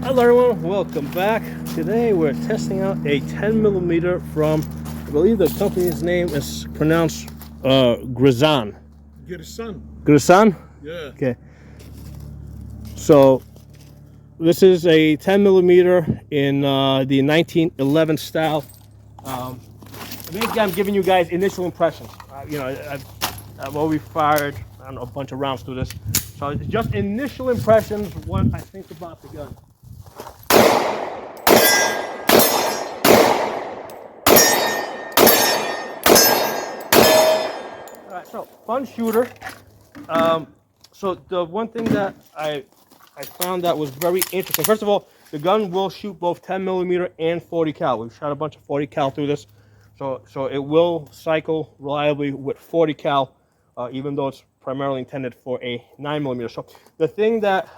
Hello everyone, welcome back. Today we're testing out a 10mm from, I believe the company's name is pronounced Girsan. Girsan. Girsan? Yeah. Okay. So this is a 10mm in the 1911 style. Basically I'm giving you guys initial impressions. I've already fired, I don't know, a bunch of rounds through this. So it's just initial impressions, what I think about the gun. Alright, so fun shooter. So the one thing that I found that was very interesting. First of all, the gun will shoot both 10mm and 40 cal. We've shot a bunch of 40 cal through this, so it will cycle reliably with 40 cal, even though it's primarily intended for a 9mm. So the thing that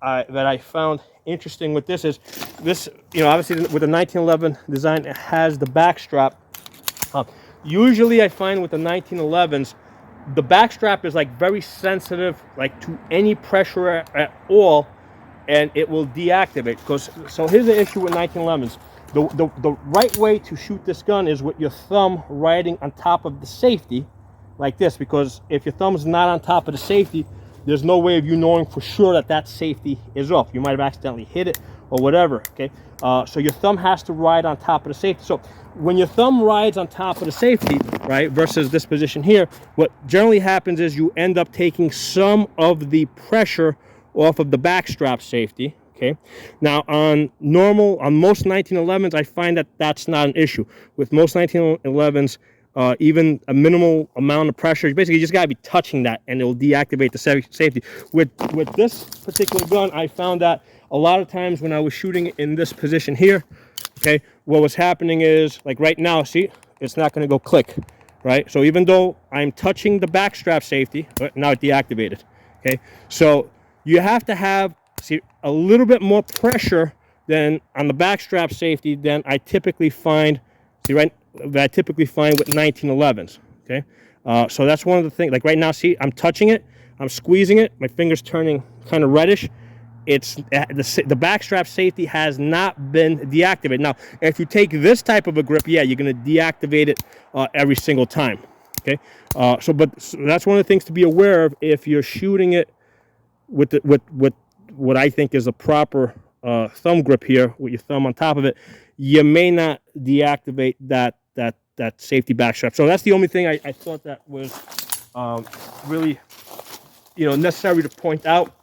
I found interesting with this is this, obviously with the 1911 design, it has the back strap. Usually I find with the 1911s, the back strap is like very sensitive, like to any pressure at all, and it will deactivate. So here's the issue with 1911s. The right way to shoot this gun is with your thumb riding on top of the safety, like this, because if your thumb's not on top of the safety, there's no way of you knowing for sure that that safety is off. You might have accidentally hit it or whatever, okay? So your thumb has to ride on top of the safety. So when your thumb rides on top of the safety, right, versus this position here, what generally happens is you end up taking some of the pressure off of the back strap safety, okay? Now on most 1911s, I find that that's not an issue. With most 1911s, even a minimal amount of pressure, basically you just gotta be touching that and it will deactivate the safety. With this particular gun, I found that a lot of times when I was shooting in this position here, okay, what was happening is, like right now, see, it's not gonna go click, right? So even though I'm touching the back strap safety, now it deactivated, okay? So you have to have, see, a little bit more pressure than on the back strap safety than I typically find, see, right, that I typically find with 1911s, okay? So that's one of the things, like right now, see, I'm touching it, I'm squeezing it, my finger's turning kind of reddish. It's the back strap safety has not been deactivated. Now, if you take this type of a grip, yeah, you're gonna deactivate it every single time, okay? So that's one of the things to be aware of if you're shooting it with what I think is a proper thumb grip here, with your thumb on top of it. You may not deactivate that safety back strap. So that's the only thing I thought that was really, necessary to point out.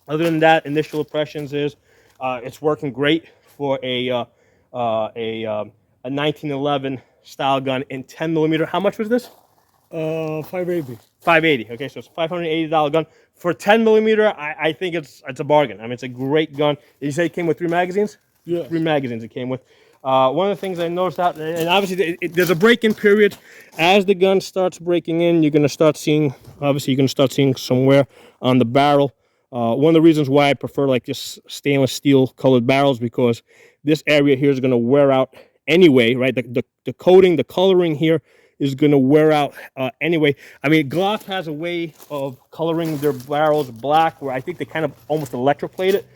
Other than that, initial impressions is it's working great for a 1911 style gun in 10mm. How much was this? 580. 580. Okay, so it's a $580 gun for 10mm. I think it's a bargain. I mean, it's a great gun. Did you say it came with 3 magazines? Yeah. 3 magazines it came with. One of the things I noticed out, and obviously there's a break-in period. As the gun starts breaking in, you're going to start seeing, some wear on the barrel. One of the reasons why I prefer like just stainless steel colored barrels, because this area here is going to wear out anyway, right? The coating, the coloring here is going to wear out anyway. I mean, Glock has a way of coloring their barrels black, where I think they kind of almost electroplate it.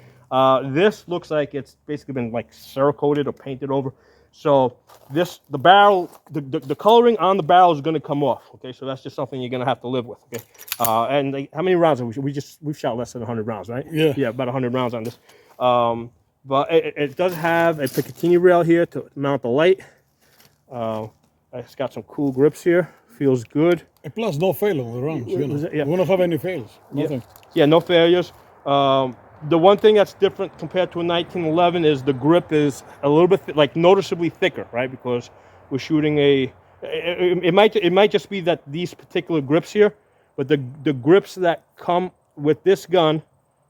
This looks like it's basically been like cerakoted or painted over. So the barrel, the coloring on the barrel is going to come off. Okay, so that's just something you're going to have to live with. Okay, and how many rounds have we've shot less than 100 rounds, right? Yeah, about 100 rounds on this. But it does have a Picatinny rail here to mount the light. It's got some cool grips here. Feels good. and plus no fail on the rounds. Yeah. We don't have any fails. Nothing. Yeah, no failures. The one thing that's different compared to a 1911 is the grip is a little bit like noticeably thicker, right? Because we're shooting it might just be that these particular grips here, but the grips that come with this gun,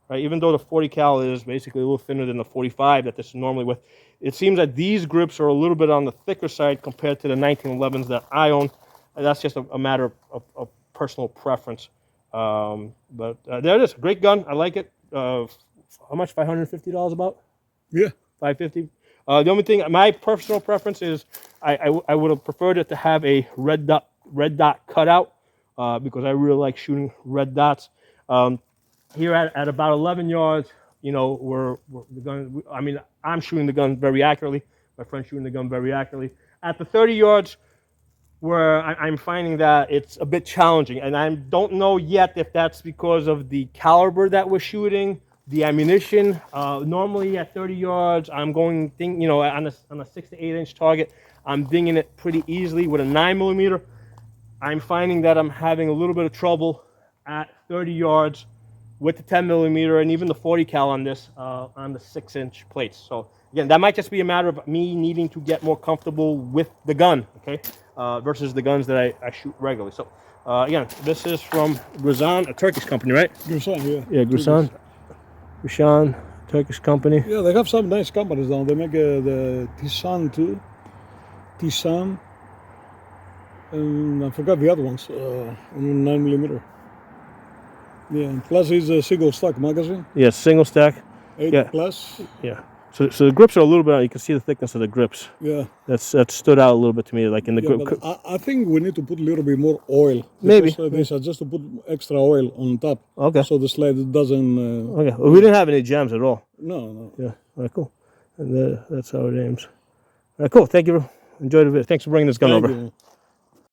right? Even though the 40 cal is basically a little thinner than the 45 that this is normally with, it seems that these grips are a little bit on the thicker side compared to the 1911s that I own. And that's just a matter of personal preference. But there it is, great gun. I like it. How much? $550 about? Yeah. 550. The only thing, my personal preference is, I would have preferred it to have a red dot cutout, because I really like shooting red dots. Here at about 11 yards, you know, we're the gun. I mean, I'm shooting the gun very accurately. My friend's shooting the gun very accurately. At the 30 yards, where I'm finding that it's a bit challenging, and I don't know yet if that's because of the caliber that we're shooting, the ammunition. Normally at 30 yards, I'm going, you know, on a 6 to 8 inch target, I'm dinging it pretty easily. With a 9mm, I'm finding that I'm having a little bit of trouble at 30 yards with the 10mm and even the 40 cal on this, on the 6 inch plates. So again, that might just be a matter of me needing to get more comfortable with the gun, okay, versus the guns that I shoot regularly. So again, this is from Girsan, a Turkish company, right? Girsan, yeah. Yeah, Girsan, Turkish company. Yeah, they have some nice companies down. They make the Tisan too. Tisan. And I forgot the other ones. 9mm. Yeah, and plus it's a single stack magazine. Yeah, single stack. 8 Yeah. plus. Yeah. So the grips are a little bit. You can see the thickness of the grips. Yeah. That stood out a little bit to me, like in the Yeah, grip. but I think we need to put a little bit more oil. Maybe. They suggest to put extra oil on top. Okay. So the slide doesn't. Okay. Well, we didn't have any gems at all. No. Yeah. All right. Cool. And that's how it aims. All right. Cool. Thank you. Enjoy the video. Thanks for bringing this gun Thank over. you.